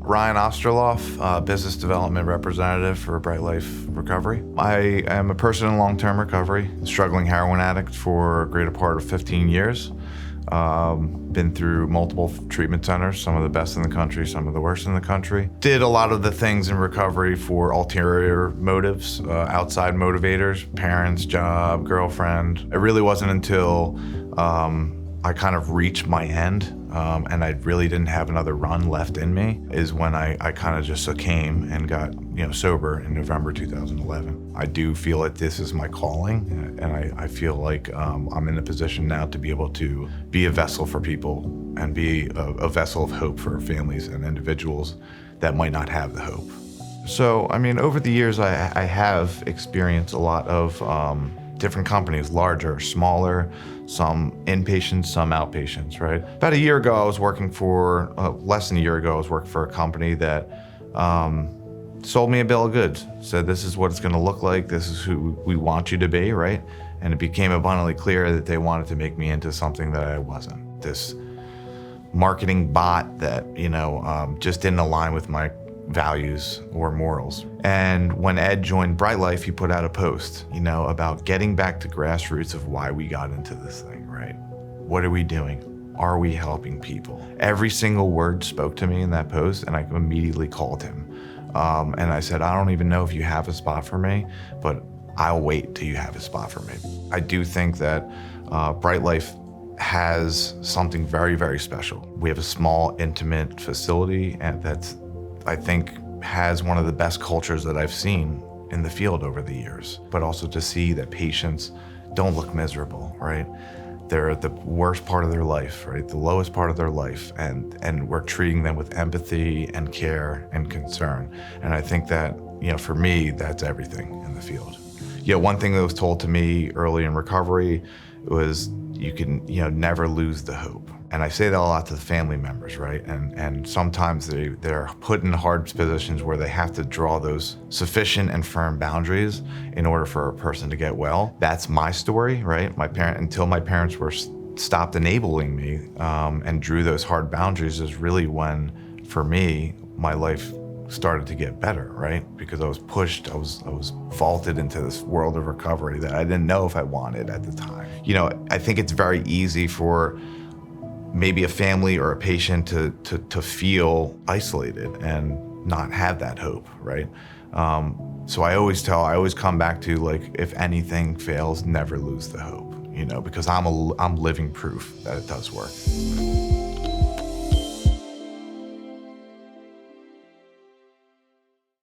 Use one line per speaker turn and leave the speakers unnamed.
Ryan Osterlof, business development representative for BriteLife Recovery. I am a person in long-term recovery, struggling heroin addict for a greater part of 15 years. Been through multiple treatment centers, some of the best in the country, some of the worst in the country. Did a lot of the things in recovery for ulterior motives, outside motivators, parents, job, girlfriend. It really wasn't until I kind of reached my end and I really didn't have another run left in me is when I kind of just succumbed and got sober in November 2011. I do feel that this is my calling, and I feel like I'm in a position now to be able to be a vessel for people and be a vessel of hope for families and individuals that might not have the hope. So, I mean, over the years, I have experienced a lot of different companies, larger, smaller, some inpatients, some outpatients, right? About a year ago, I was working for, less than a year ago, I was working for a company that sold me a bill of goods, said this is what it's gonna look like, this is who we want you to be, right? And it became abundantly clear that they wanted to make me into something that I wasn't. This marketing bot that, just didn't align with my values or morals. And when Ed joined BriteLife, he put out a post, about getting back to grassroots of why we got into this thing, right? What are we doing? Are we helping people? Every single word spoke to me in that post, and I immediately called him. And I said, I don't even know if you have a spot for me, but I'll wait till you have a spot for me. I do think that BriteLife has something very, very special. We have a small, intimate facility, and that's, I think, has one of the best cultures that I've seen in the field over the years. But also to see that patients don't look miserable, right? They're at the worst part of their life, right? The lowest part of their life, and we're treating them with empathy and care and concern. And I think that, for me, that's everything in the field. One thing that was told to me early in recovery was you can, never lose the hope. And I say that a lot to the family members, right? And sometimes they're put in hard positions where they have to draw those sufficient and firm boundaries in order for a person to get well. That's my story, right? Until my parents were stopped enabling me and drew those hard boundaries is really when, for me, my life started to get better, right? Because I was pushed, I was vaulted into this world of recovery that I didn't know if I wanted at the time. I think it's very easy for maybe a family or a patient to feel isolated and not have that hope, right? So I always come back to, like, if anything fails, never lose the hope, because I'm living proof that it does work.